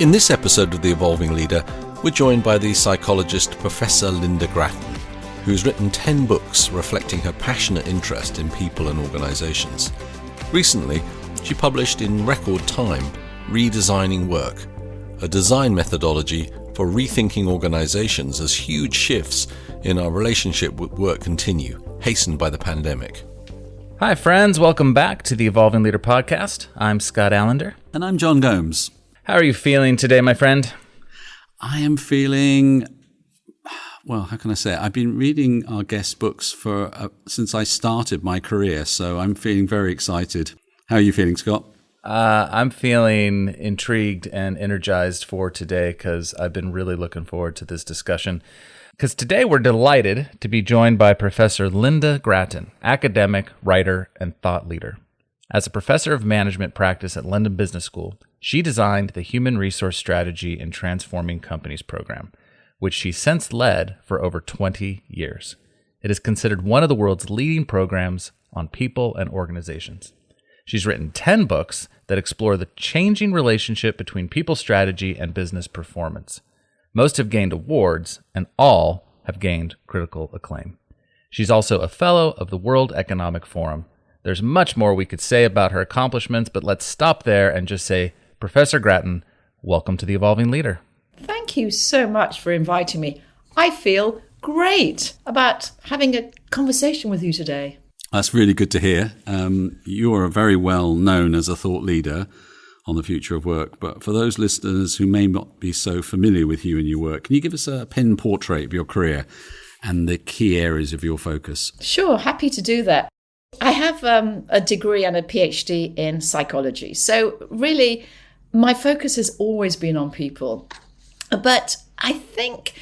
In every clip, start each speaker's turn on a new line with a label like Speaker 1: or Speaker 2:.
Speaker 1: In this episode of The Evolving Leader, we're joined by the psychologist Professor Lynda Gratton, who's written 10 books reflecting her passionate interest in people and organisations. Recently, she published in record time Redesigning Work, a design methodology for rethinking organisations as huge shifts in our relationship with work continue, hastened by the pandemic.
Speaker 2: Hi friends, welcome back to the Evolving Leader podcast. I'm Scott Allender.
Speaker 3: And I'm John Gomes.
Speaker 2: How are you feeling today, my friend?
Speaker 3: I am feeling, well, how can I say it? I've been reading our guest books since I started my career, so I'm feeling very excited. How are you feeling, Scott?
Speaker 2: I'm feeling intrigued and energized for today because I've been really looking forward to this discussion. Because today we're delighted to be joined by Professor Lynda Gratton, academic, writer, and thought leader. As a professor of management practice at London Business School, she designed the Human Resource Strategy in Transforming Companies program, which she since led for over 20 years. It is considered one of the world's leading programs on people and organizations. She's written 10 books that explore the changing relationship between people strategy and business performance. Most have gained awards, and all have gained critical acclaim. She's also a fellow of the World Economic Forum. There's much more we could say about her accomplishments, but let's stop there and just say, Professor Gratton, welcome to the Evolving Leader.
Speaker 4: Thank you so much for inviting me. I feel great about having a conversation with you today.
Speaker 3: That's really good to hear. You are very well known as a thought leader on the future of work. But for those listeners who may not be so familiar with you and your work, can you give us a pen portrait of your career and the key areas of your focus?
Speaker 4: Sure, happy to do that. I have a degree and a PhD in psychology. So really, my focus has always been on people. But I think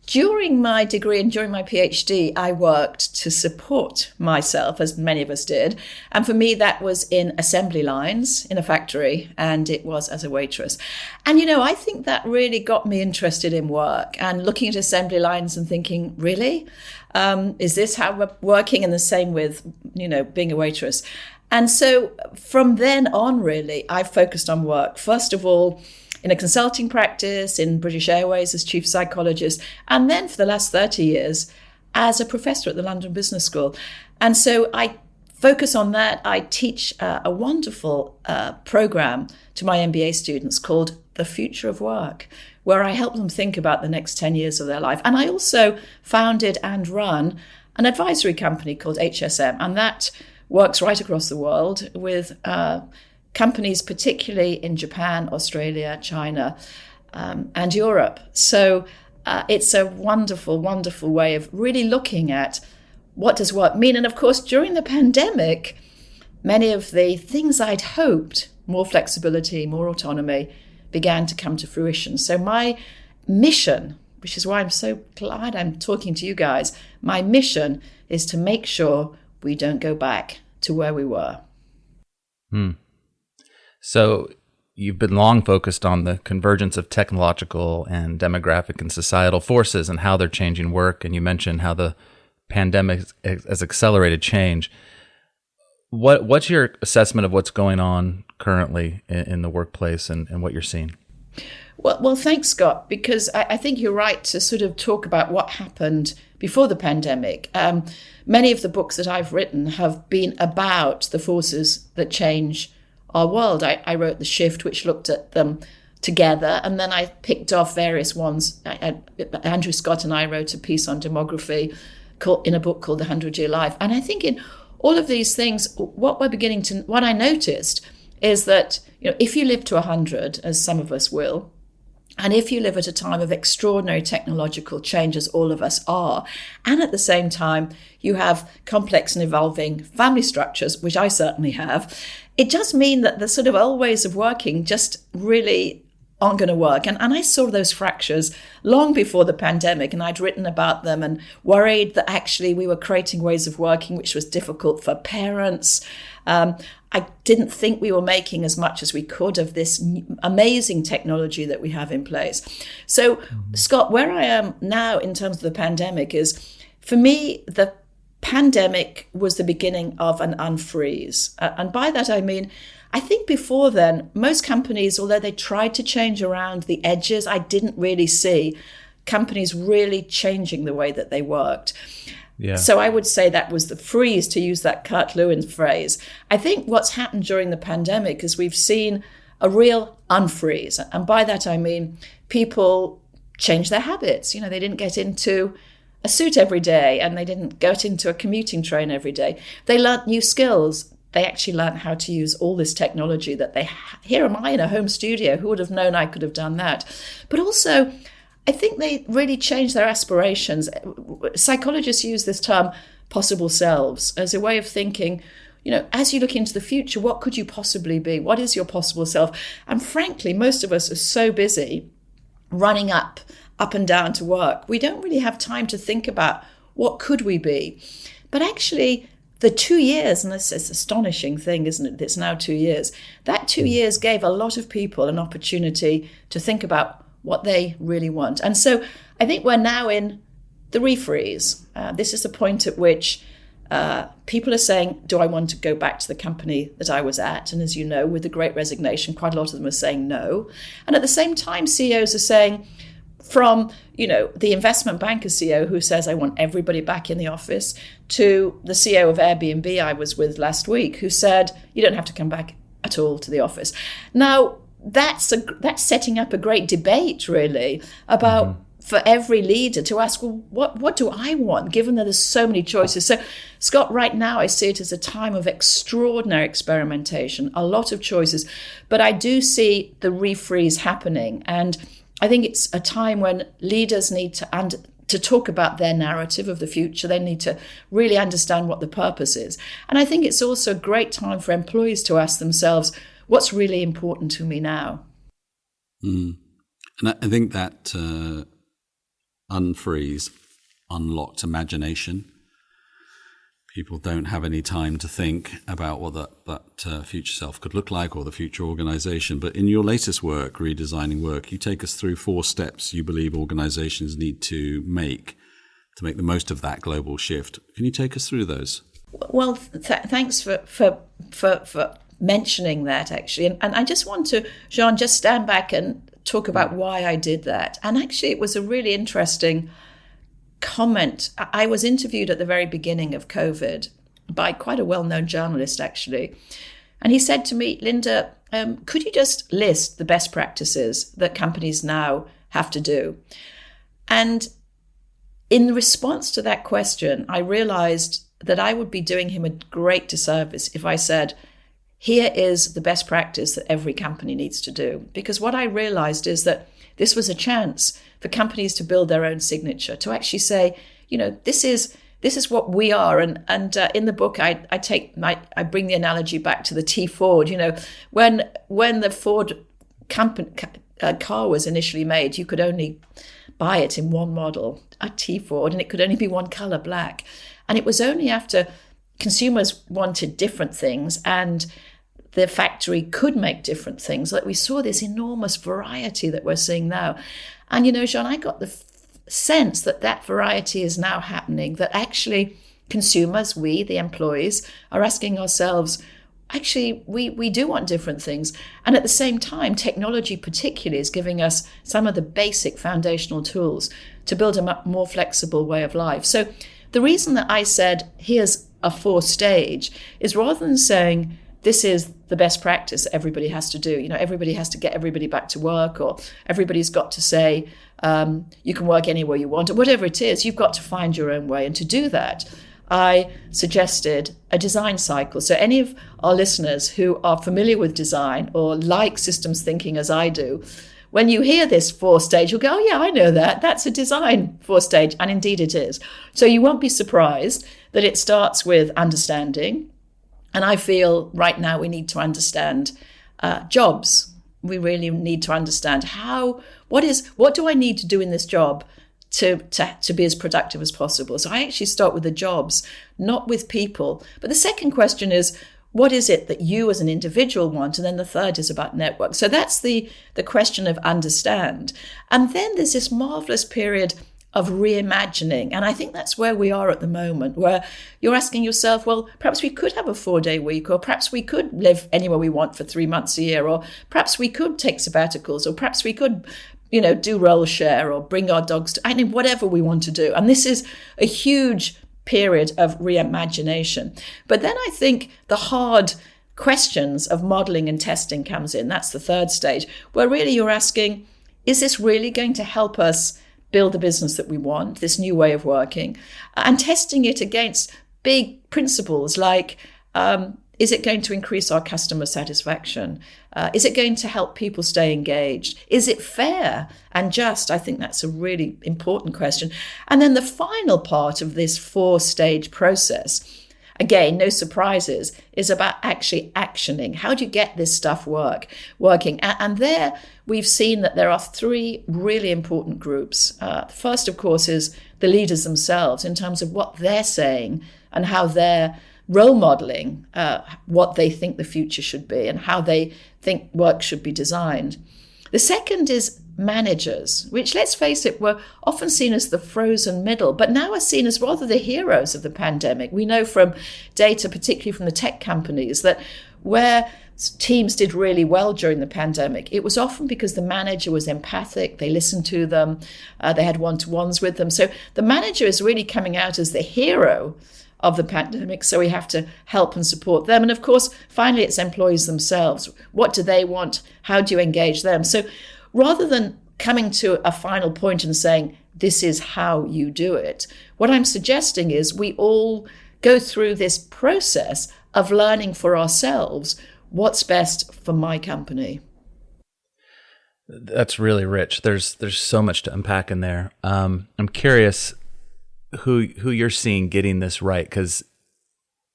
Speaker 4: during my degree and during my PhD, I worked to support myself, as many of us did. And for me, that was in assembly lines in a factory, and it was as a waitress. And, I think that really got me interested in work and looking at assembly lines and thinking, really? Is this how we're working? And the same with, being a waitress. And so from then on, really, I focused on work. First of all, in a consulting practice in British Airways as chief psychologist, and then for the last 30 years as a professor at the London Business School. And so I focus on that. I teach a wonderful program to my MBA students called The Future of Work, where I help them think about the next 10 years of their life. And I also founded and run an advisory company called HSM, and that works right across the world with companies, particularly in Japan, Australia, China, and Europe. So it's a wonderful, wonderful way of really looking at what does work mean. And of course, during the pandemic, many of the things I'd hoped, more flexibility, more autonomy, began to come to fruition. So my mission, which is why I'm so glad I'm talking to you guys, my mission is to make sure we don't go back to where we were.
Speaker 2: So you've been long focused on the convergence of technological and demographic and societal forces and how they're changing work. And you mentioned how the pandemic has accelerated change. What's your assessment of what's going on currently in the workplace and what you're seeing?
Speaker 4: Well, thanks, Scott, because I think you're right to sort of talk about what happened before the pandemic. Many of the books that I've written have been about the forces that change our world. I wrote The Shift, which looked at them together, and then I picked off various ones. Andrew Scott and I wrote a piece on demography in a book called The 100-Year Life. And I think in all of these things, what I noticed is that, if you live to 100, as some of us will, and if you live at a time of extraordinary technological change, as all of us are, and at the same time you have complex and evolving family structures, which I certainly have, it does mean that the sort of old ways of working just really aren't going to work. And I saw those fractures long before the pandemic, and I'd written about them and worried that actually we were creating ways of working which was difficult for parents. I didn't think we were making as much as we could of this amazing technology that we have in place. So, Scott, where I am now in terms of the pandemic is, for me, the pandemic was the beginning of an unfreeze. And by that, I mean, I think before then, most companies, although they tried to change around the edges, I didn't really see companies really changing the way that they worked.
Speaker 2: Yeah.
Speaker 4: So I would say that was the freeze, to use that Kurt Lewin phrase. I think what's happened during the pandemic is we've seen a real unfreeze. And by that, I mean people change their habits. You know, they didn't get into a suit every day and they didn't get into a commuting train every day. They learnt new skills. They actually learned how to use all this technology that here am I in a home studio. Who would have known I could have done that? But also, I think they really changed their aspirations. Psychologists use this term possible selves as a way of thinking, you know, as you look into the future, what could you possibly be? What is your possible self? And frankly, most of us are so busy running up and down to work. We don't really have time to think about what could we be. But actually, the 2 years, and this is an astonishing thing, isn't it? It's now 2 years. That 2 years gave a lot of people an opportunity to think about what they really want. And so I think we're now in the refreeze. This is the point at which people are saying, do I want to go back to the company that I was at? And as you know, with the Great Resignation, quite a lot of them are saying no. And at the same time, CEOs are saying, from, you know, the investment banker CEO who says, I want everybody back in the office, to the CEO of Airbnb I was with last week, who said, you don't have to come back at all to the office. Now, that's setting up a great debate, really, about for every leader to ask, well, what do I want, given that there's so many choices? So, Scott, right now I see it as a time of extraordinary experimentation, a lot of choices, but I do see the refreeze happening. And I think it's a time when leaders need to talk about their narrative of the future. They need to really understand what the purpose is. And I think it's also a great time for employees to ask themselves, what's really important to me now?
Speaker 3: And I think that unfreeze unlocked imagination. People don't have any time to think about what that future self could look like or the future organization. But in your latest work, Redesigning Work, you take us through 4 steps you believe organizations need to make the most of that global shift. Can you take us through those?
Speaker 4: Well, thanks for mentioning that, actually. And I just want to, Jean, just stand back and talk about why I did that. And actually, it was a really interesting comment. I was interviewed at the very beginning of COVID by quite a well-known journalist, actually. And he said to me, Lynda, could you just list the best practices that companies now have to do? And in response to that question, I realized that I would be doing him a great disservice if I said, here is the best practice that every company needs to do. Because what I realized is that this was a chance for companies to build their own signature, to actually say, you know, this is what we are. And in the book, I bring the analogy back to the T Ford. You know, when the Ford car was initially made, you could only buy it in one model, a T Ford, and it could only be one color, black. And it was only after consumers wanted different things and the factory could make different things that we saw this enormous variety that we're seeing now. And, you know, Jean, I got the sense that variety is now happening, that actually consumers, we, the employees, are asking ourselves, actually, we do want different things. And at the same time, technology particularly is giving us some of the basic foundational tools to build a more flexible way of life. So the reason that I said, here's a 4th stage, is rather than saying, this is the best practice that everybody has to do. You know, everybody has to get everybody back to work, or everybody's got to say, you can work anywhere you want, or whatever it is, you've got to find your own way. And to do that, I suggested a design cycle. So any of our listeners who are familiar with design or like systems thinking as I do, when you hear this 4 stage, you'll go, oh yeah, I know that. That's a design 4 stage. And indeed it is. So you won't be surprised that it starts with understanding. And I feel right now we need to understand jobs. We really need to understand what do I need to do in this job to be as productive as possible. So I actually start with the jobs, not with people. But the second question is, what is it that you as an individual want? And then the third is about network. So that's the question of understand. And then there's this marvelous period of reimagining. And I think that's where we are at the moment, where you're asking yourself, well, perhaps we could have a 4-day week, or perhaps we could live anywhere we want for 3 months a year, or perhaps we could take sabbaticals, or perhaps we could, do role share or bring our dogs to, whatever we want to do. And this is a huge period of reimagination. But then I think the hard questions of modeling and testing comes in. That's the third stage, where really you're asking, is this really going to help us build the business that we want, this new way of working, and testing it against big principles like, is it going to increase our customer satisfaction? Is it going to help people stay engaged? Is it fair and just? I think that's a really important question. And then the final part of this 4-stage process, again, no surprises, is about actually actioning. How do you get this stuff working? And there we've seen that there are 3 really important groups. The first, of course, is the leaders themselves in terms of what they're saying and how they're role modeling what they think the future should be and how they think work should be designed. The second is managers, which, let's face it, were often seen as the frozen middle, but now are seen as rather the heroes of the pandemic. We know from data, particularly from the tech companies, that where teams did really well during the pandemic, it was often because the manager was empathic, they listened to them, they had one-to-ones with them. So the manager is really coming out as the hero of the pandemic, so we have to help and support them. And of course, finally, it's employees themselves. What do they want? How do you engage them? So rather than coming to a final point and saying, this is how you do it, what I'm suggesting is we all go through this process of learning for ourselves what's best for my company.
Speaker 2: That's really rich. There's so much to unpack in there. I'm curious who you're seeing getting this right, because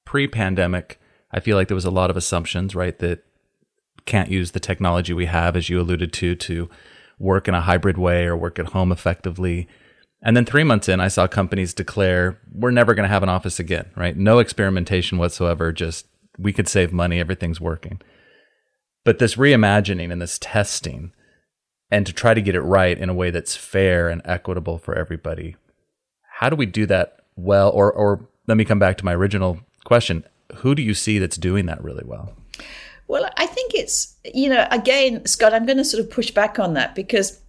Speaker 2: pre-pandemic, I feel like there was a lot of assumptions, right, that can't use the technology we have, as you alluded to work in a hybrid way or work at home effectively. And then 3 months in, I saw companies declare, we're never going to have an office again, right? No experimentation whatsoever, just we could save money, everything's working. But this reimagining and this testing, and to try to get it right in a way that's fair and equitable for everybody, how do we do that well? Or let me come back to my original question. Who do you see that's doing that really well?
Speaker 4: Well, I think it's, again, Scott, I'm going to sort of push back on that, because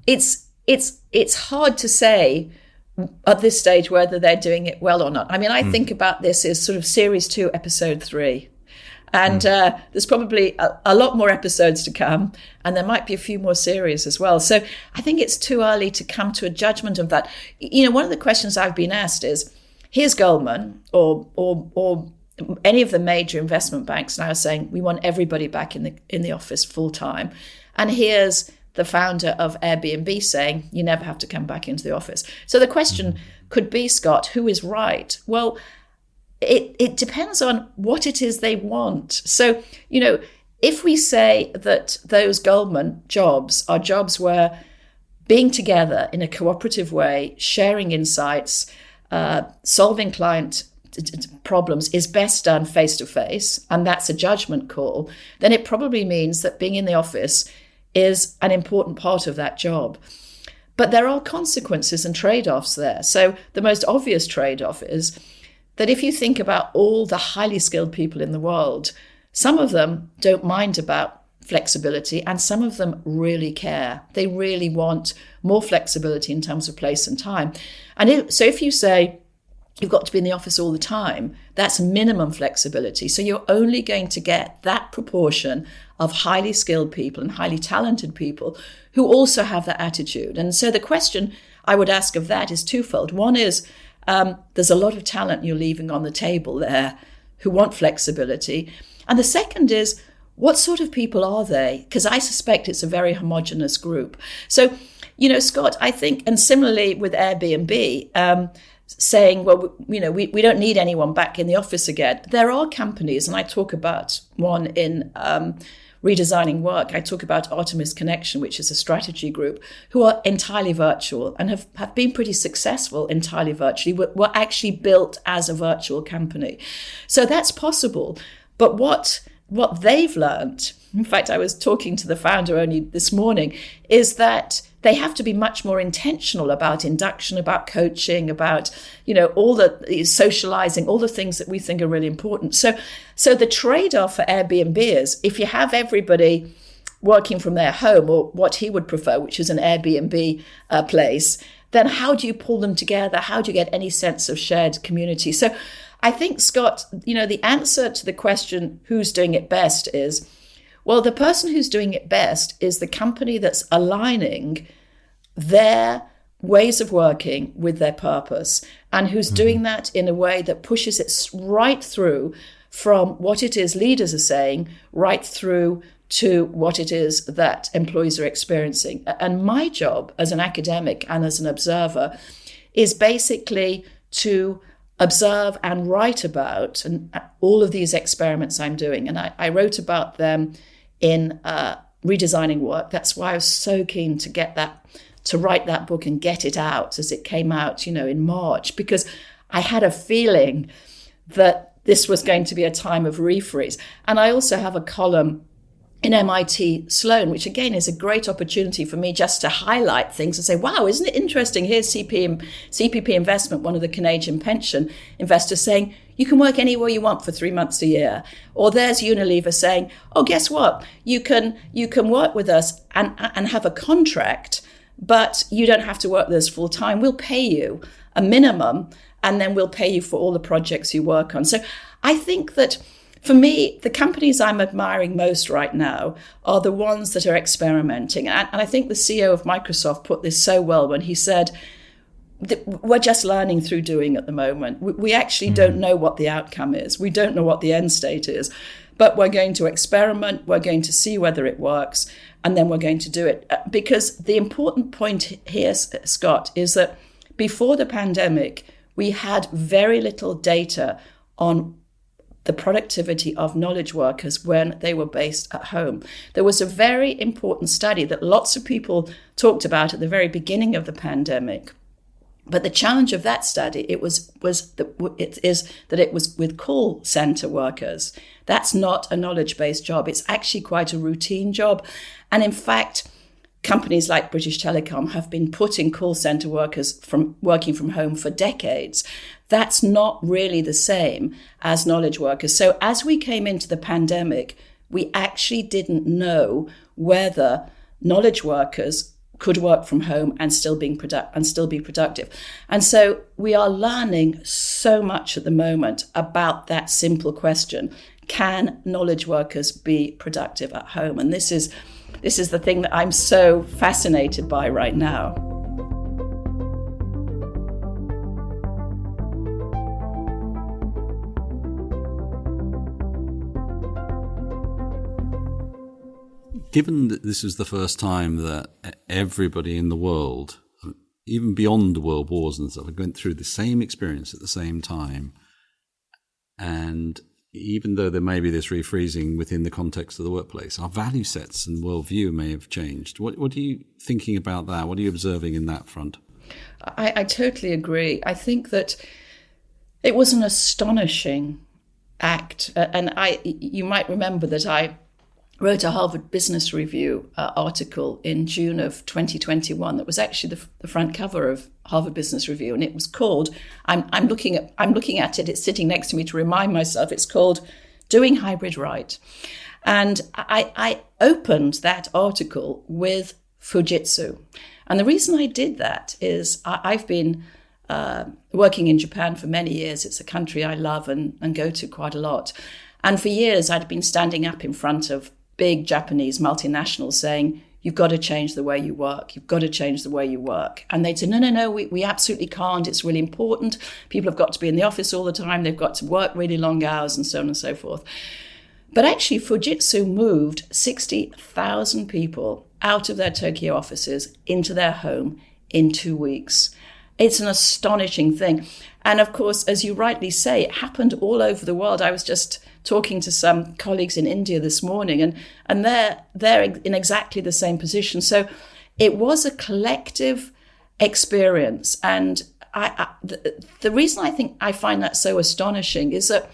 Speaker 4: it's hard to say at this stage whether they're doing it well or not. I mean, I think about this as sort of series 2, episode 3. And there's probably a lot more episodes to come, and there might be a few more series as well. So I think it's too early to come to a judgment of that. One of the questions I've been asked is, here's Goldman or any of the major investment banks now saying we want everybody back in the office full time, and here's the founder of Airbnb saying you never have to come back into the office. So the question could be, Scott, who is right? Well, it depends on what it is they want. So, if we say that those Goldman jobs are jobs where being together in a cooperative way, sharing insights, solving client problems is best done face to face, and that's a judgment call, then it probably means that being in the office is an important part of that job. But there are consequences and trade-offs there. So the most obvious trade-off is that if you think about all the highly skilled people in the world, some of them don't mind about flexibility, and some of them really care. They really want more flexibility in terms of place and time. And so if you say you've got to be in the office all the time, that's minimum flexibility. So you're only going to get that proportion of highly skilled people and highly talented people who also have that attitude. And so the question I would ask of that is twofold. One is, there's a lot of talent you're leaving on the table there who want flexibility. And the second is, what sort of people are they? Because I suspect it's a very homogenous group. So, Scott, I think, and similarly with Airbnb, saying, well, we don't need anyone back in the office again. There are companies, and I talk about one in Redesigning Work. I talk about Artemis Connection, which is a strategy group, who are entirely virtual and have been pretty successful entirely virtually, were actually built as a virtual company. So that's possible. But what what they've learned, in fact, I was talking to the founder only this morning, is that they have to be much more intentional about induction, about coaching, about, all the socializing, all the things that we think are really important. So the trade-off for Airbnb is if you have everybody working from their home, or what he would prefer, which is an Airbnb place, then how do you pull them together? How do you get any sense of shared community? So I think, Scott, the answer to the question, who's doing it best, is, well, the person who's doing it best is the company that's aligning their ways of working with their purpose, and who's doing that in a way that pushes it right through from what it is leaders are saying, right through to what it is that employees are experiencing. And my job as an academic and as an observer is basically to observe and write about and all of these experiments I'm doing. And I wrote about them in Redesigning work. That's why I was so keen to write that book and get it out as it came out, in March, because I had a feeling that this was going to be a time of refreeze. And I also have a column in MIT Sloan, which again is a great opportunity for me just to highlight things and say, wow, isn't it interesting? Here's CPP Investment, one of the Canadian pension investors, saying, you can work anywhere you want for 3 months a year. Or there's Unilever saying, oh, guess what? You can work with us and have a contract, but you don't have to work with us full time. We'll pay you a minimum, and then we'll pay you for all the projects you work on. So I think that for me, the companies I'm admiring most right now are the ones that are experimenting. And I think the CEO of Microsoft put this so well when he said, we're just learning through doing at the moment. We actually don't know what the outcome is. We don't know what the end state is. But we're going to experiment. We're going to see whether it works. And then we're going to do it. Because the important point here, Scott, is that before the pandemic, we had very little data on the productivity of knowledge workers when they were based at home. There was a very important study that lots of people talked about at the very beginning of the pandemic. But the challenge of that study, it is that it was with call center workers. That's not a knowledge-based job. It's actually quite a routine job. And in fact, companies like British Telecom have been putting call center workers from working from home for decades. That's not really the same as knowledge workers. So as we came into the pandemic, we actually didn't know whether knowledge workers could work from home and still be productive. And so we are learning so much at the moment about that simple question: can knowledge workers be productive at home? And this is the thing that I'm so fascinated by right now.
Speaker 3: Given that this is the first time that everybody in the world, even beyond the world wars and stuff, went through the same experience at the same time, and even though there may be this refreezing within the context of the workplace, our value sets and worldview may have changed. What are you thinking about that? What are you observing in that front?
Speaker 4: I totally agree. I think that it was an astonishing act. And you might remember that I wrote a Harvard Business Review article in June of 2021 that was actually the front cover of Harvard Business Review, and it was called, I'm looking at it, it's sitting next to me to remind myself, it's called Doing Hybrid Right. And I opened that article with Fujitsu. And the reason I did that is I've been working in Japan for many years. It's a country I love and go to quite a lot. And for years, I'd been standing up in front of big Japanese multinationals saying, you've got to change the way you work. You've got to change the way you work. And they'd say, no, we absolutely can't. It's really important. People have got to be in the office all the time. They've got to work really long hours and so on and so forth. But actually, Fujitsu moved 60,000 people out of their Tokyo offices into their home in 2 weeks. It's an astonishing thing. And of course, as you rightly say, it happened all over the world. I was just talking to some colleagues in India this morning, and they're in exactly the same position. So it was a collective experience. And the reason I think I find that so astonishing is that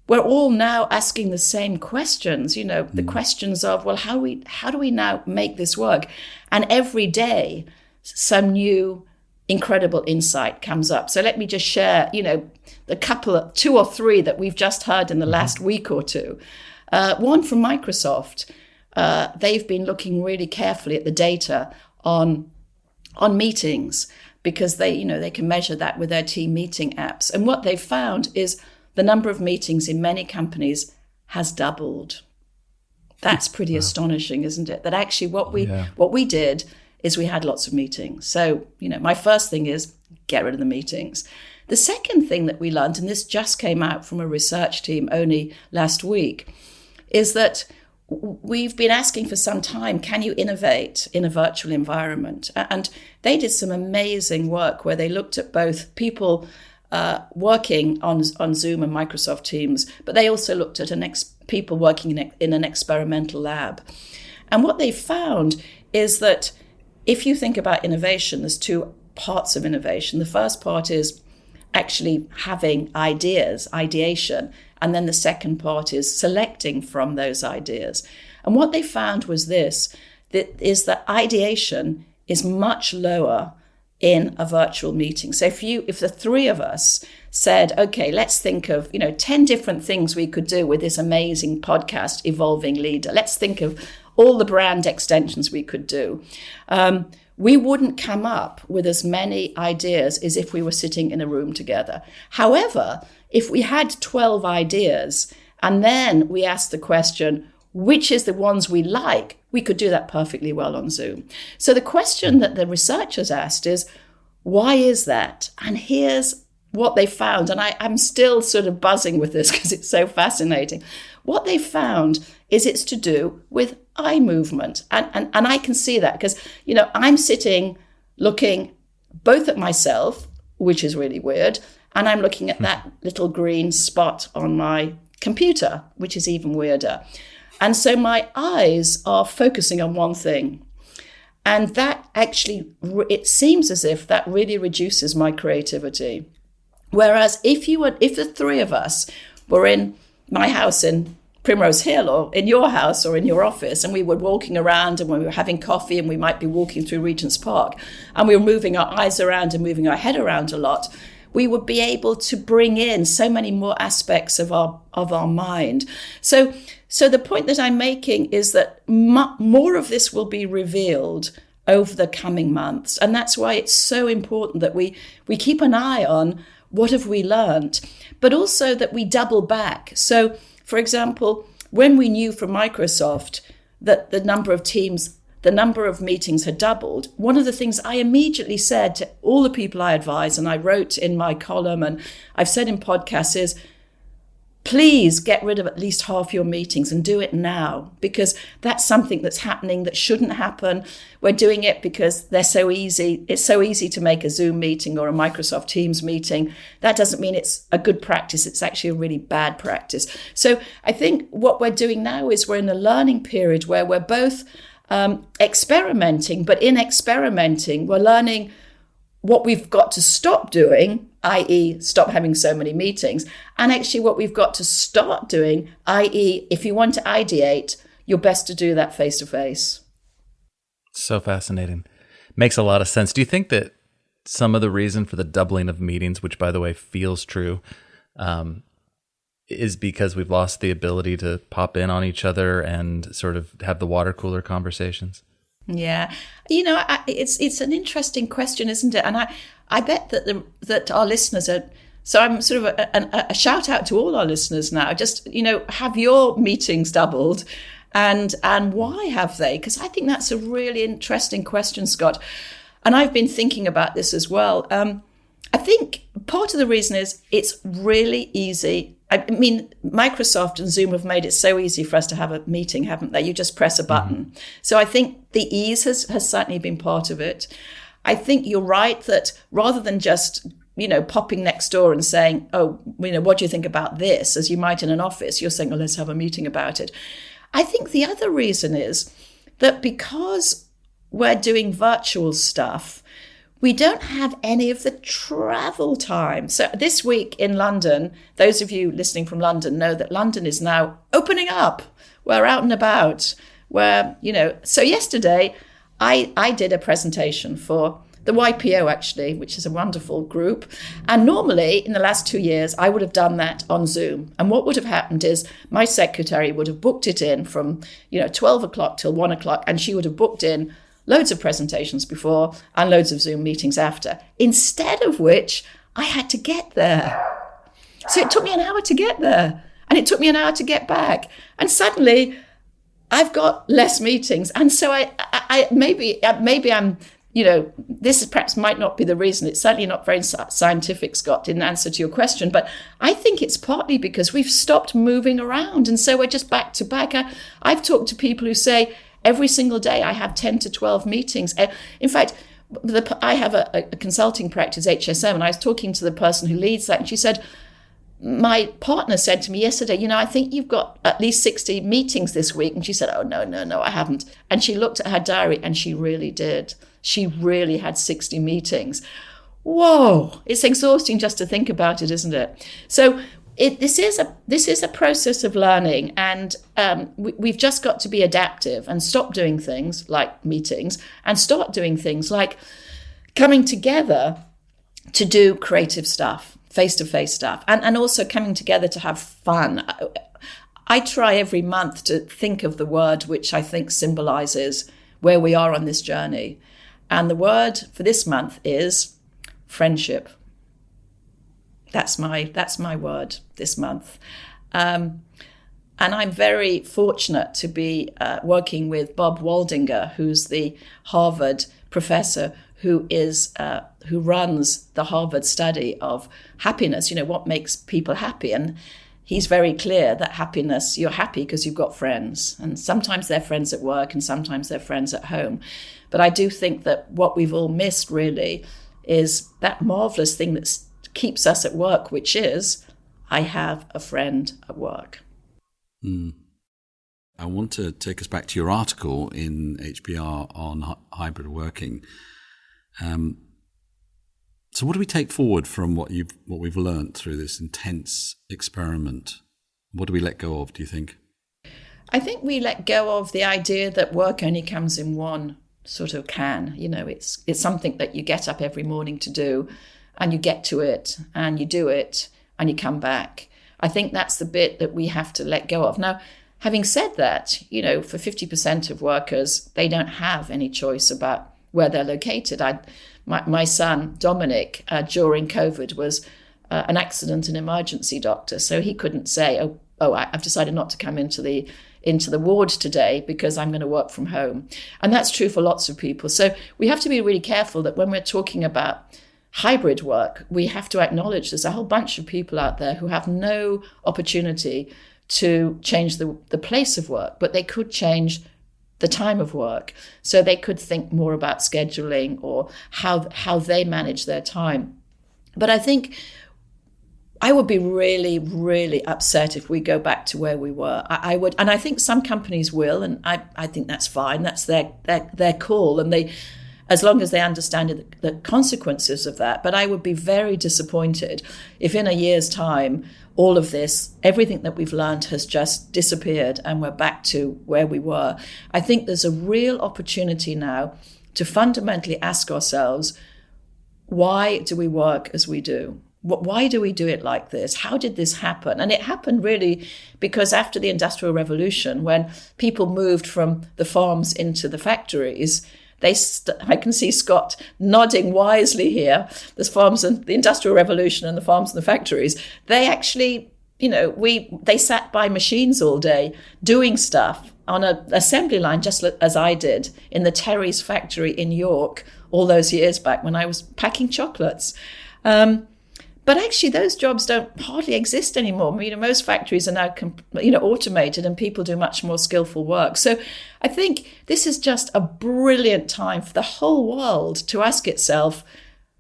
Speaker 4: we're all now asking the same questions, the questions of, well, how do we now make this work? And every day, some new incredible insight comes up. So let me just share, the two or three that we've just heard in the last week or two. One from Microsoft. They've been looking really carefully at the data on meetings, because they can measure that with their team meeting apps. And what they've found is the number of meetings in many companies has doubled. That's pretty astonishing, isn't it? That actually what we did is we had lots of meetings. So, my first thing is get rid of the meetings. The second thing that we learned, and this just came out from a research team only last week, is that we've been asking for some time, can you innovate in a virtual environment? And they did some amazing work where they looked at both people working on Zoom and Microsoft Teams, but they also looked at people working in an experimental lab. And what they found is that if you think about innovation, there's two parts of innovation. The first part is actually having ideas, ideation, and then the second part is selecting from those ideas. And what they found was that ideation is much lower in a virtual meeting. So if the three of us said, okay, let's think of 10 different things we could do with this amazing podcast, Evolving Leader. Let's think of all the brand extensions we could do. We wouldn't come up with as many ideas as if we were sitting in a room together. However, if we had 12 ideas and then we asked the question, which is the ones we like, we could do that perfectly well on Zoom. So the question that the researchers asked is, why is that? And here's what they found. And I'm still sort of buzzing with this because it's so fascinating. What they found is it's to do with eye movement. And I can see that because, I'm sitting looking both at myself, which is really weird, and I'm looking at that little green spot on my computer, which is even weirder. And so my eyes are focusing on one thing. And that actually, it seems as if that really reduces my creativity. Whereas if the three of us were in my house in Primrose Hill or in your house or in your office, and we were walking around and we were having coffee and we might be walking through Regent's Park and we were moving our eyes around and moving our head around a lot, we would be able to bring in so many more aspects of our mind. So the point that I'm making is that more of this will be revealed over the coming months. And that's why it's so important that we keep an eye on what have we learned, but also that we double back. So, for example, when we knew from Microsoft that the number of meetings had doubled, one of the things I immediately said to all the people I advise, and I wrote in my column and I've said in podcasts, is please get rid of at least half your meetings and do it now, because that's something that's happening that shouldn't happen. We're doing it because they're so easy. It's so easy to make a Zoom meeting or a Microsoft Teams meeting. That doesn't mean it's a good practice. It's actually a really bad practice. So I think what we're doing now is we're in a learning period where we're both experimenting, but in experimenting, we're learning what we've got to stop doing, i.e. stop having so many meetings, and actually what we've got to start doing, i.e. if you want to ideate, you're best to do that face-to-face.
Speaker 2: So fascinating. Makes a lot of sense. Do you think that some of the reason for the doubling of meetings, which by the way feels true, is because we've lost the ability to pop in on each other and sort of have the water cooler conversations?
Speaker 4: Yeah, it's an interesting question, isn't it? And I bet that our listeners are. So I'm sort of a shout out to all our listeners now. Just have your meetings doubled, and why have they? Because I think that's a really interesting question, Scott. And I've been thinking about this as well. I think part of the reason is it's really easy. I mean, Microsoft and Zoom have made it so easy for us to have a meeting, haven't they? You just press a button. Mm-hmm. So I think the ease has certainly been part of it. I think you're right that rather than just, popping next door and saying, oh, what do you think about this? As you might in an office, you're saying, oh, let's have a meeting about it. I think the other reason is that because we're doing virtual stuff, we don't have any of the travel time. So this week in London, those of you listening from London know that London is now opening up. We're out and about. So yesterday I did a presentation for the YPO, actually, which is a wonderful group. And normally in the last 2 years, I would have done that on Zoom. And what would have happened is my secretary would have booked it in from, 12 o'clock till 1 o'clock. And she would have booked in loads of presentations before and loads of Zoom meetings after. Instead of which, I had to get there. So it took me an hour to get there. And it took me an hour to get back. And suddenly I've got less meetings. And so I maybe I'm, this perhaps might not be the reason. It's certainly not very scientific, Scott, in answer to your question. But I think it's partly because we've stopped moving around. And so we're just back to back. I've talked to people who say every single day I have 10 to 12 meetings. In fact, I have a consulting practice, HSM, and I was talking to the person who leads that. And she said, my partner said to me yesterday, I think you've got at least 60 meetings this week. And she said, oh, no, I haven't. And she looked at her diary and she really did. She really had 60 meetings. Whoa, it's exhausting just to think about it, isn't it? So this is a process of learning, and we've just got to be adaptive and stop doing things like meetings and start doing things like coming together to do creative stuff, face-to-face stuff, and also coming together to have fun. I try every month to think of the word which I think symbolizes where we are on this journey. And the word for this month is friendship. That's my word this month. And I'm very fortunate to be working with Bob Waldinger, who's the Harvard professor who runs the Harvard study of happiness, what makes people happy. And he's very clear that happiness, you're happy because you've got friends. And sometimes they're friends at work and sometimes they're friends at home. But I do think that what we've all missed really is that marvelous thing that keeps us at work, which is, I have a friend at work.
Speaker 3: I want to take us back to your article in HBR on hybrid working. So what do we take forward from what we've learned through this intense experiment? What do we let go of, do you think?
Speaker 4: I think we let go of the idea that work only comes in one sort of can. It's something that you get up every morning to do, and you get to it and you do it and you come back. I think that's the bit that we have to let go of. Now, having said that, for 50% of workers, they don't have any choice about where they're located. My son, Dominic, during COVID was an accident and emergency doctor. So he couldn't say, I've decided not to come into the ward today because I'm going to work from home. And that's true for lots of people. So we have to be really careful that when we're talking about hybrid work, we have to acknowledge there's a whole bunch of people out there who have no opportunity to change the place of work, but they could change the time of work. So they could think more about scheduling or how they manage their time. But I think I would be really, really upset if we go back to where we were. I would, and I think some companies will, and I think that's fine. That's their call, and they, as long as they understand the consequences of that. But I would be very disappointed if in a year's time, all of this, everything that we've learned has just disappeared and we're back to where we were. I think there's a real opportunity now to fundamentally ask ourselves, why do we work as we do? Why do we do it like this? How did this happen? And it happened really because after the Industrial Revolution, when people moved from the farms into the factories, I can see Scott nodding wisely here. There's farms and the Industrial Revolution and the farms and the factories. They actually, they sat by machines all day doing stuff on an assembly line, just as I did in the Terry's factory in York all those years back when I was packing chocolates. But actually, those jobs don't hardly exist anymore. Most factories are now, automated, and people do much more skillful work. So I think this is just a brilliant time for the whole world to ask itself,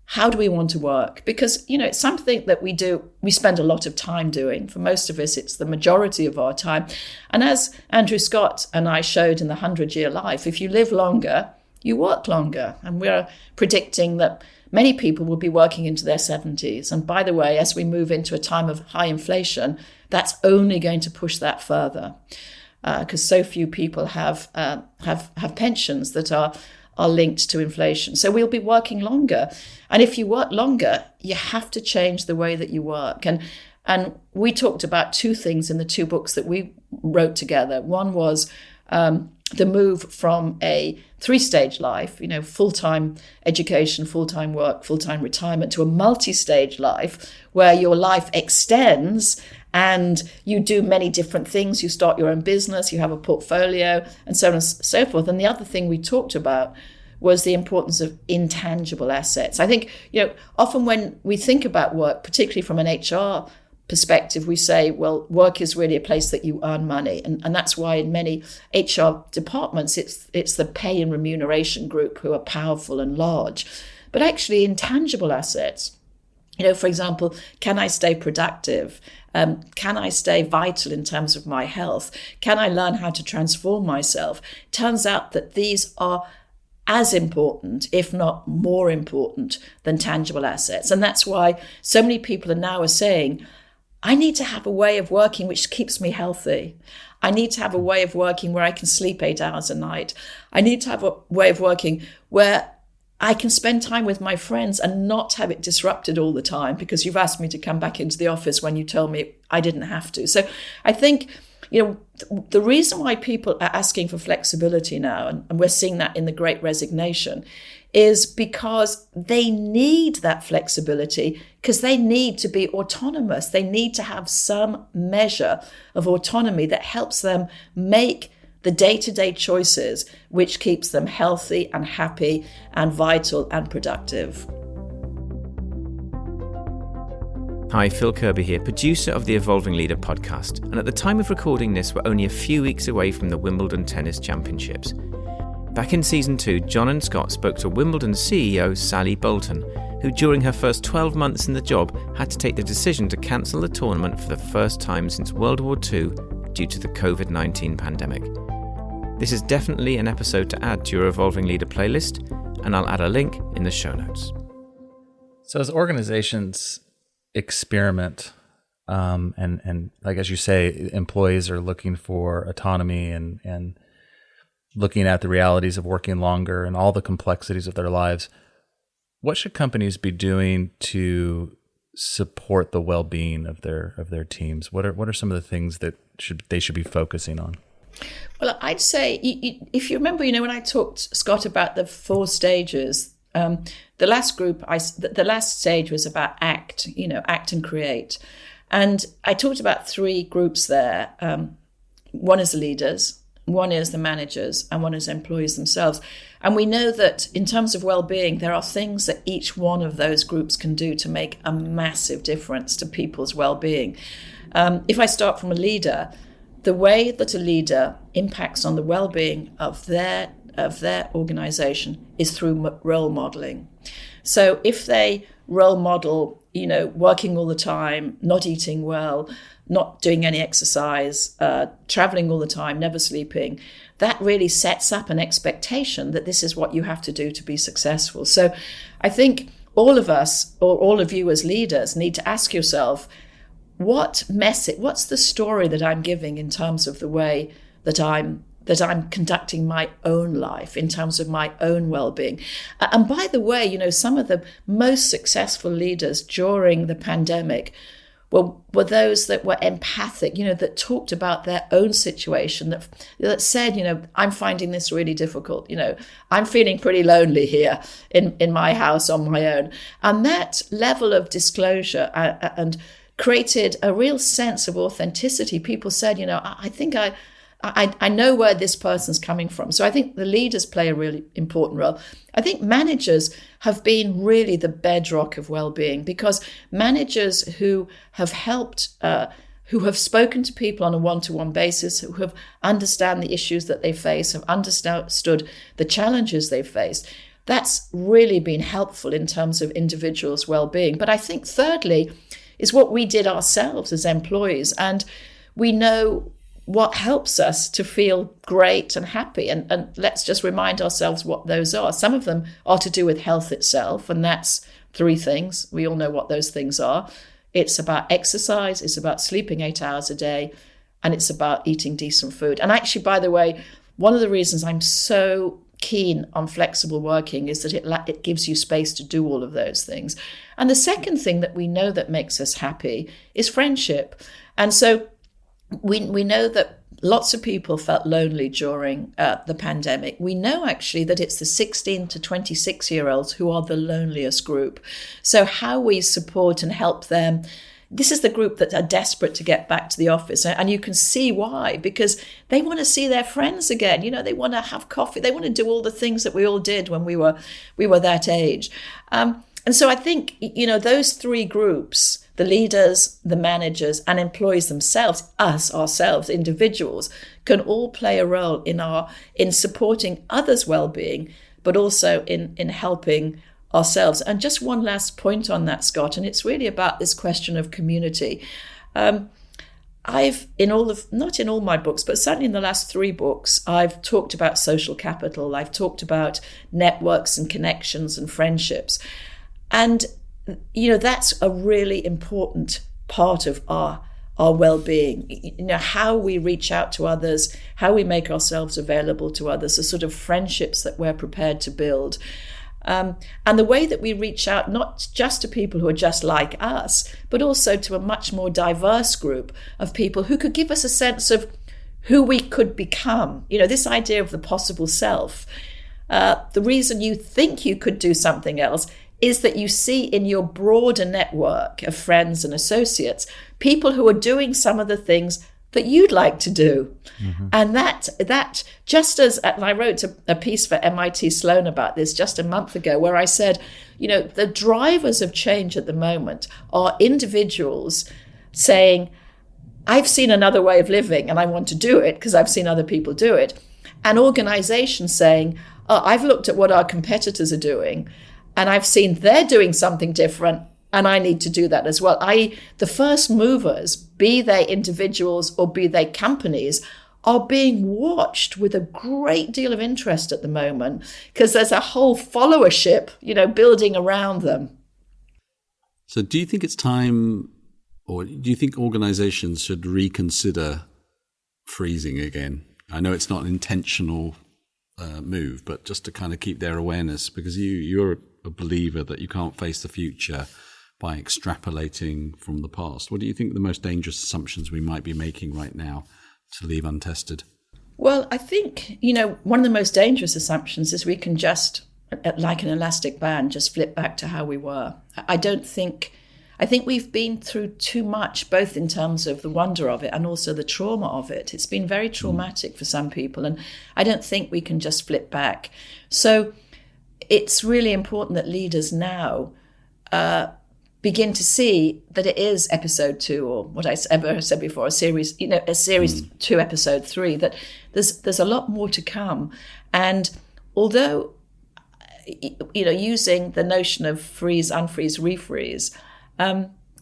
Speaker 4: how do we want to work? Because, it's something that we spend a lot of time doing. For most of us, it's the majority of our time. And as Andrew Scott and I showed in the 100-Year Life, if you live longer, you work longer. And we're predicting that many people will be working into their 70s. And by the way, as we move into a time of high inflation, that's only going to push that further, because so few people have pensions that are linked to inflation. So we'll be working longer. And if you work longer, you have to change the way that you work. And we talked about two things in the two books that we wrote together. One was the move from a 3-stage life, full-time education, full-time work, full-time retirement, to a multi-stage life where your life extends and you do many different things. You start your own business, you have a portfolio, and so on and so forth. And the other thing we talked about was the importance of intangible assets. I think, often when we think about work, particularly from an HR perspective, we say, well, work is really a place that you earn money. And that's why in many HR departments, it's the pay and remuneration group who are powerful and large. But actually intangible assets, for example, can I stay productive? Can I stay vital in terms of my health? Can I learn how to transform myself? Turns out that these are as important, if not more important, than tangible assets. And that's why so many people are saying, I need to have a way of working which keeps me healthy. I need to have a way of working where I can sleep 8 hours a night. I need to have a way of working where I can spend time with my friends and not have it disrupted all the time because you've asked me to come back into the office when you told me I didn't have to. So I think, the reason why people are asking for flexibility now, and we're seeing that in the Great Resignation, is because they need that flexibility, because they need to be autonomous. They need to have some measure of autonomy that helps them make the day-to-day choices which keeps them healthy and happy and vital and productive.
Speaker 5: Hi, Phil Kirby here, producer of the Evolving Leader podcast. And at the time of recording this, we're only a few weeks away from the Wimbledon Tennis Championships. Back in Season 2, John and Scott spoke to Wimbledon CEO Sally Bolton, who during her first 12 months in the job had to take the decision to cancel the tournament for the first time since World War II due to the COVID-19 pandemic. This is definitely an episode to add to your Evolving Leader playlist, and I'll add a link in the show notes.
Speaker 2: So as organizations experiment, and like as you say, employees are looking for autonomy and looking at the realities of working longer and all the complexities of their lives, what should companies be doing to support the well-being of their teams? What are some of the things that they should be focusing on?
Speaker 4: Well, I'd say, if you remember, when I talked, Scott, about the 4 stages, the last stage was about act and create. And I talked about 3 groups there. One is the leaders, one is the managers, and one is employees themselves. And we know that in terms of well-being, there are things that each one of those groups can do to make a massive difference to people's well-being. If I start from a leader, the way that a leader impacts on the well-being of their organization is through role modeling. So if they role model, working all the time, not eating well, not doing any exercise, traveling all the time, never sleeping, that really sets up an expectation that this is what you have to do to be successful. So I think all of us, or all of you as leaders, need to ask yourself, what's the story that I'm giving in terms of the way that I'm conducting my own life, in terms of my own well-being. And by the way, some of the most successful leaders during the pandemic were those that were empathic, that talked about their own situation, that said, I'm finding this really difficult. I'm feeling pretty lonely here in my house on my own. And that level of disclosure and created a real sense of authenticity. People said, I think I know where this person's coming from. So I think the leaders play a really important role. I think managers have been really the bedrock of well-being, because managers who have helped, who have spoken to people on a one-to-one basis, who have understand the issues that they face, have understood the challenges they face, that's really been helpful in terms of individuals' well-being. But I think thirdly is what we did ourselves as employees. And we know what helps us to feel great and happy. And let's just remind ourselves what those are. Some of them are to do with health itself, and that's 3 things. We all know what those things are. It's about exercise, it's about sleeping 8 hours a day, and it's about eating decent food. And actually, by the way, one of the reasons I'm so keen on flexible working is that it gives you space to do all of those things. And the second thing that we know that makes us happy is friendship. And so we know that lots of people felt lonely during the pandemic. We know actually that it's the 16 to 26-year-olds who are the loneliest group. So how we support and help them, this is the group that are desperate to get back to the office. And you can see why, because they want to see their friends again. You know, they want to have coffee. They want to do all the things that we all did when we were that age. And so I think, you know, those 3 groups, the leaders, the managers, and employees themselves, ourselves, individuals, can all play a role in supporting others' well-being, but also in helping ourselves. And just one last point on that, Scott, and it's really about this question of community. I've, not in all my books, but certainly in the last 3 books, I've talked about social capital. I've talked about networks and connections and friendships. And, you know, that's a really important part of our well-being. You know, how we reach out to others, how we make ourselves available to others, the sort of friendships that we're prepared to build. And the way that we reach out, not just to people who are just like us, but also to a much more diverse group of people who could give us a sense of who we could become. You know, this idea of the possible self. The reason you think you could do something else is that you see in your broader network of friends and associates, people who are doing some of the things that you'd like to do. Mm-hmm. And that just as, and I wrote a piece for MIT Sloan about this just a month ago, where I said, you know, the drivers of change at the moment are individuals saying, I've seen another way of living and I want to do it because I've seen other people do it. And organizations saying, oh, I've looked at what our competitors are doing and I've seen they're doing something different and I need to do that as well. The first movers, be they individuals or be they companies, are being watched with a great deal of interest at the moment because there's a whole followership, you know, building around them.
Speaker 3: So do you think it's time, or do you think organizations should reconsider freezing again? I know it's not an intentional move, but just to kind of keep their awareness, because you're a believer that you can't face the future by extrapolating from the past. What do you think the most dangerous assumptions we might be making right now to leave untested? Well,
Speaker 4: I think, you know, one of the most dangerous assumptions is we can just, like an elastic band, just flip back to how we were. I think we've been through too much, both in terms of the wonder of it and also the trauma of it. It's been very traumatic for some people, and I don't think we can just flip back. So it's really important that leaders now begin to see that it is episode 2, or what I said before, a series 2, episode 3, that there's a lot more to come. And although, you know, using the notion of freeze, unfreeze, refreeze,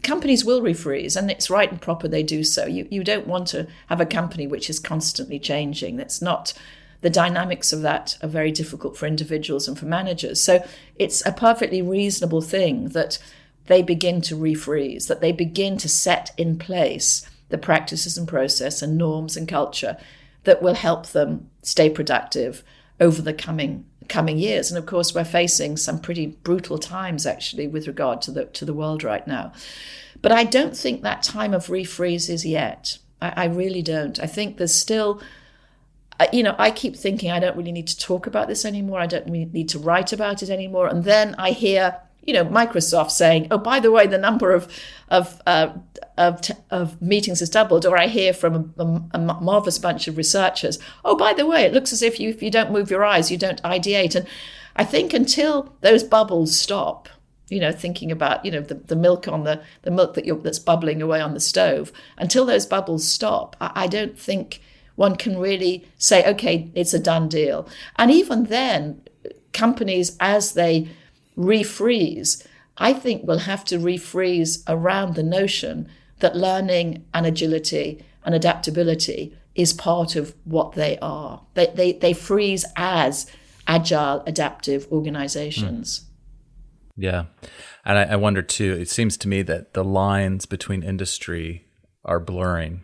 Speaker 4: companies will refreeze, and it's right and proper they do so. You don't want to have a company which is constantly changing. That's not, the dynamics of that are very difficult for individuals and for managers. So it's a perfectly reasonable thing that they begin to refreeze, that they begin to set in place the practices and process and norms and culture that will help them stay productive over the coming years. And of course, we're facing some pretty brutal times actually with regard to the world right now. But I don't think that time of refreeze is yet. I really don't. I think there's still, you know, I keep thinking I don't really need to talk about this anymore. I don't really need to write about it anymore. And then I hear, you know, Microsoft saying, oh, by the way, the number of meetings has doubled. Or I hear from a marvelous bunch of researchers, oh, by the way, it looks as if you don't move your eyes, you don't ideate. And I think until those bubbles stop, you know, thinking about, you know, the milk on the milk that's bubbling away on the stove, until those bubbles stop, I don't think one can really say, okay, it's a done deal. And even then, companies, as they refreeze, I think we'll have to refreeze around the notion that learning and agility and adaptability is part of what they are. They freeze as agile, adaptive organizations.
Speaker 2: Yeah. And I wonder too, it seems to me that the lines between industry are blurring.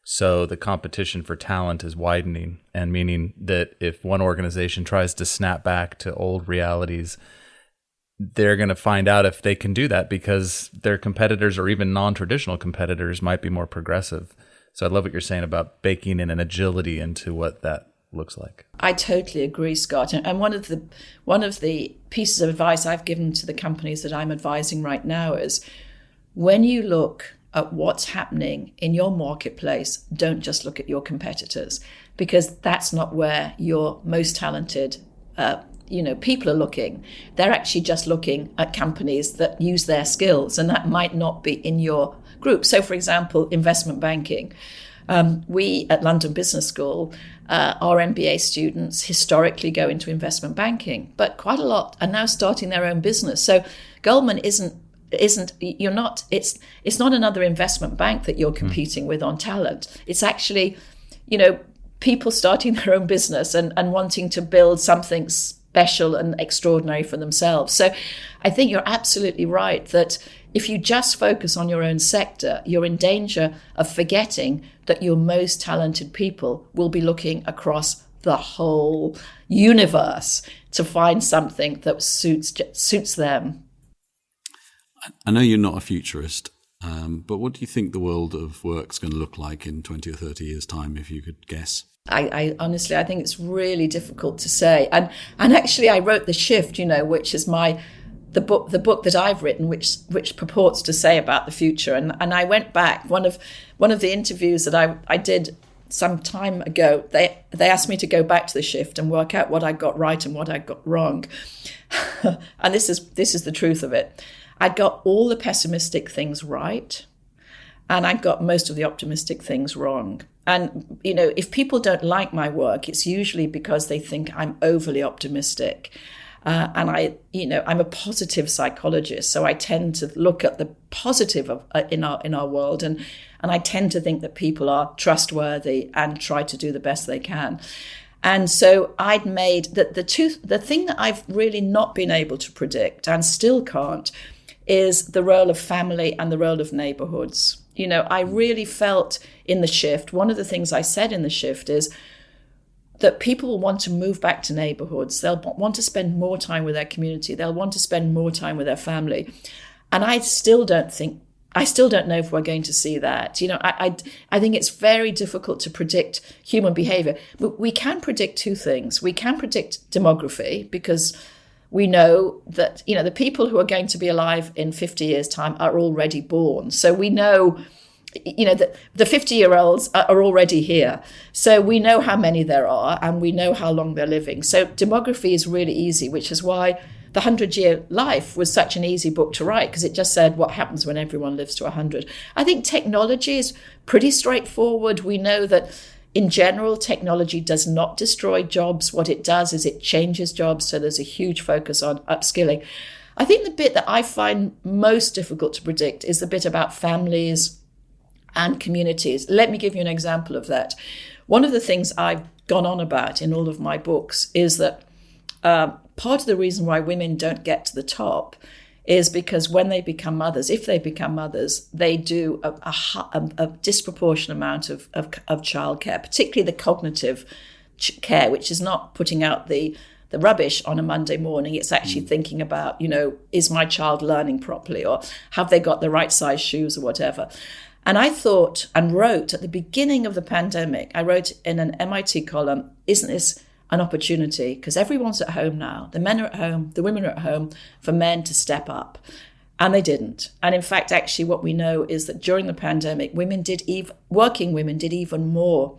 Speaker 2: So the competition for talent is widening, and meaning that if one organization tries to snap back to old realities, they're going to find out if they can do that because their competitors or even non-traditional competitors might be more progressive. So I love what you're saying about baking in an agility into what that looks like.
Speaker 4: I totally agree, Scott. And one of the pieces of advice I've given to the companies that I'm advising right now is, when you look at what's happening in your marketplace, don't just look at your competitors, because that's not where your most talented people are looking. They're actually just looking at companies that use their skills, and that might not be in your group. So, for example, investment banking. We at London Business School, our MBA students historically go into investment banking, but quite a lot are now starting their own business. So Goldman it's not another investment bank that you're competing with on talent. It's actually, people starting their own business and wanting to build something special and extraordinary for themselves. So I think you're absolutely right that if you just focus on your own sector, you're in danger of forgetting that your most talented people will be looking across the whole universe to find something that suits them.
Speaker 3: I know you're not a futurist, but what do you think the world of work's going to look like in 20 or 30 years' time, if you could guess?
Speaker 4: I honestly, I think it's really difficult to say. And actually, I wrote The Shift, which is the book that I've written, which purports to say about the future. And I went back, one of the interviews that I did some time ago, they asked me to go back to The Shift and work out what I got right and what I got wrong. And this is the truth of it. I got all the pessimistic things right, and I got most of the optimistic things wrong. And, if people don't like my work, it's usually because they think I'm overly optimistic. And I'm a positive psychologist, so I tend to look at the positive in our world, and I tend to think that people are trustworthy and try to do the best they can. And so I'd made the thing that I've really not been able to predict and still can't is the role of family and the role of neighborhoods. I really felt in The Shift, one of the things I said in The Shift is that people will want to move back to neighborhoods. They'll want to spend more time with their community. They'll want to spend more time with their family. And I still don't know if we're going to see that. I think it's very difficult to predict human behavior. But we can predict two things. We can predict demography, because we know that, the people who are going to be alive in 50 years' time are already born. So we know, that the 50-year-olds are already here. So we know how many there are, and we know how long they're living. So demography is really easy, which is why The 100-Year Life was such an easy book to write, because it just said what happens when everyone lives to 100. I think technology is pretty straightforward. We know that in general, technology does not destroy jobs. What it does is it changes jobs. So there's a huge focus on upskilling. I think the bit that I find most difficult to predict is the bit about families and communities. Let me give you an example of that. One of the things I've gone on about in all of my books is that part of the reason why women don't get to the top is because when they become mothers, if they become mothers, they do a disproportionate amount of childcare, particularly the cognitive care, which is not putting out the rubbish on a Monday morning. It's actually thinking about, is my child learning properly, or have they got the right size shoes or whatever. And I thought and wrote at the beginning of the pandemic, I wrote in an MIT column, isn't this an opportunity? Because everyone's at home now. The men are at home, the women are at home, for men to step up. And they didn't. And in fact, actually, what we know is that during the pandemic, working women did even more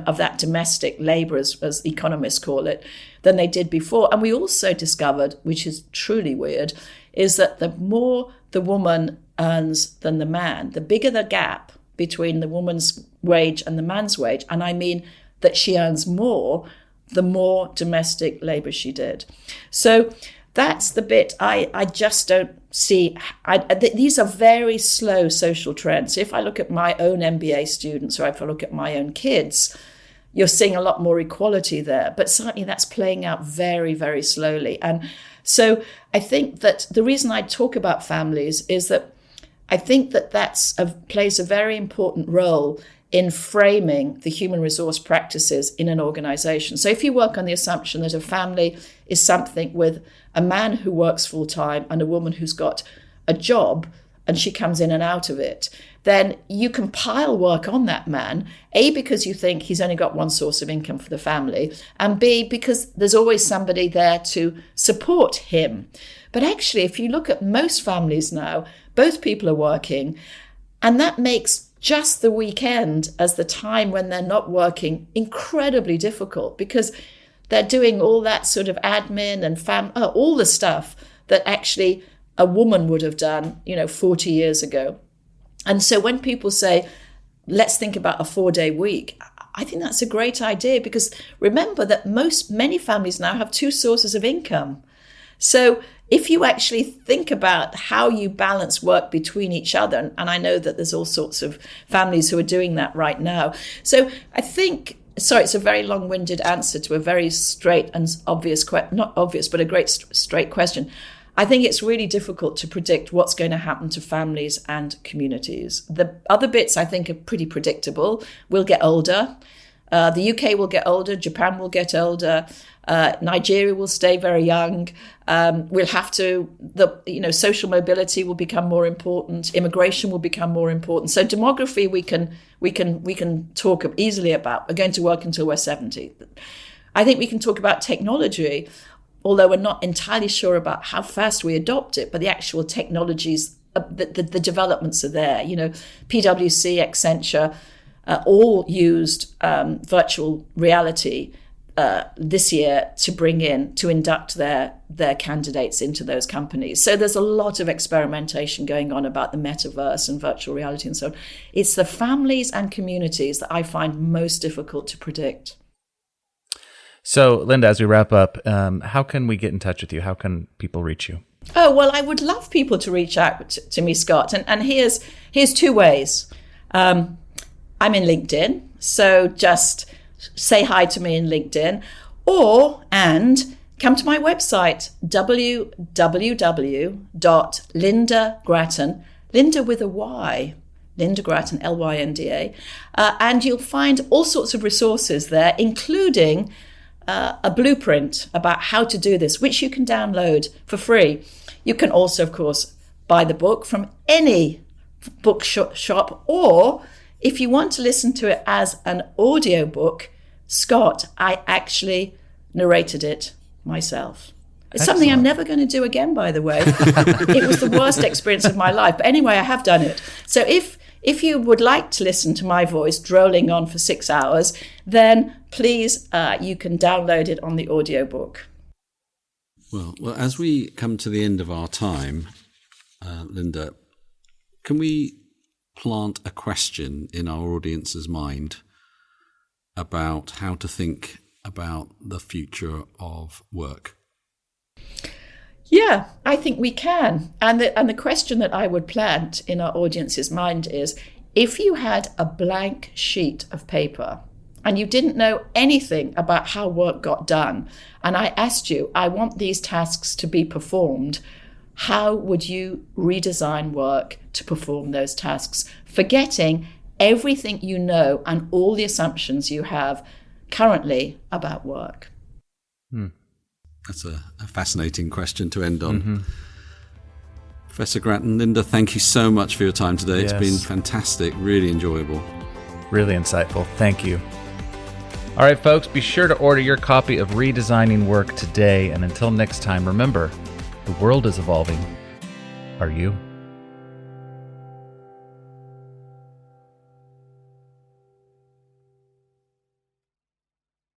Speaker 4: of that domestic labor, as economists call it, than they did before. And we also discovered, which is truly weird, is that the more the woman earns than the man, the bigger the gap between the woman's wage and the man's wage. And I mean that she earns more, the more domestic labor she did. So that's the bit I just don't see. These are very slow social trends. If I look at my own MBA students, or if I look at my own kids, you're seeing a lot more equality there. But certainly that's playing out very, very slowly. And so I think that the reason I talk about families is that I think that plays a very important role in framing the human resource practices in an organization. So if you work on the assumption that a family is something with a man who works full time and a woman who's got a job and she comes in and out of it, then you can pile work on that man, A, because you think he's only got one source of income for the family, and B, because there's always somebody there to support him. But actually, if you look at most families now, both people are working, and that makes just the weekend as the time when they're not working incredibly difficult, because they're doing all that sort of admin and all the stuff that actually a woman would have done, 40 years ago. And so when people say, let's think about a 4-day week, I think that's a great idea, because remember that many families now have 2 sources of income. So if you actually think about how you balance work between each other, and I know that there's all sorts of families who are doing that right now. So I think, it's a very long-winded answer to a very straight and obvious, not obvious, but a great straight question. I think it's really difficult to predict what's going to happen to families and communities. The other bits I think are pretty predictable. We'll get older. The UK will get older. Japan will get older. Nigeria will stay very young. We'll have to, social mobility will become more important. Immigration will become more important. So demography we can talk easily about. We're going to work until we're 70. I think we can talk about technology, although we're not entirely sure about how fast we adopt it, but the actual technologies, the developments are there. PwC, Accenture, all used virtual reality this year to induct their candidates into those companies. So there's a lot of experimentation going on about the metaverse and virtual reality and so on. It's the families and communities that I find most difficult to predict.
Speaker 2: So, Lynda, as we wrap up, how can we get in touch with you? How can people reach you?
Speaker 4: Oh, well, I would love people to reach out to me, Scott. And here's 2 ways. I'm in LinkedIn, so just say hi to me in LinkedIn, and come to my website, www.lynda.gratton, Lynda with a Y, Lynda Gratton, Lynda, and you'll find all sorts of resources there, including a blueprint about how to do this, which you can download for free. You can also, of course, buy the book from any bookshop, or if you want to listen to it as an audiobook, Scott, I actually narrated it myself. It's
Speaker 2: Excellent.
Speaker 4: Something I'm never going to do again, by the way. It was the worst experience of my life. But anyway, I have done it. So if you would like to listen to my voice drolling on for 6 hours, then please, you can download it on the audiobook.
Speaker 3: Well, as we come to the end of our time, Lynda, can we plant a question in our audience's mind about how to think about the future of work?
Speaker 4: Yeah, I think we can. And the question that I would plant in our audience's mind is, if you had a blank sheet of paper and you didn't know anything about how work got done, and I asked you, I want these tasks to be performed, how would you redesign work to perform those tasks, forgetting everything you know and all the assumptions you have currently about work?
Speaker 3: That's a fascinating question to end on. Mm-hmm. Professor Gratton, Lynda, thank you so much for your time today. Yes. It's been fantastic, really enjoyable.
Speaker 2: Really insightful. Thank you. All right, folks, be sure to order your copy of Redesigning Work today. And until next time, remember, the world is evolving. Are you?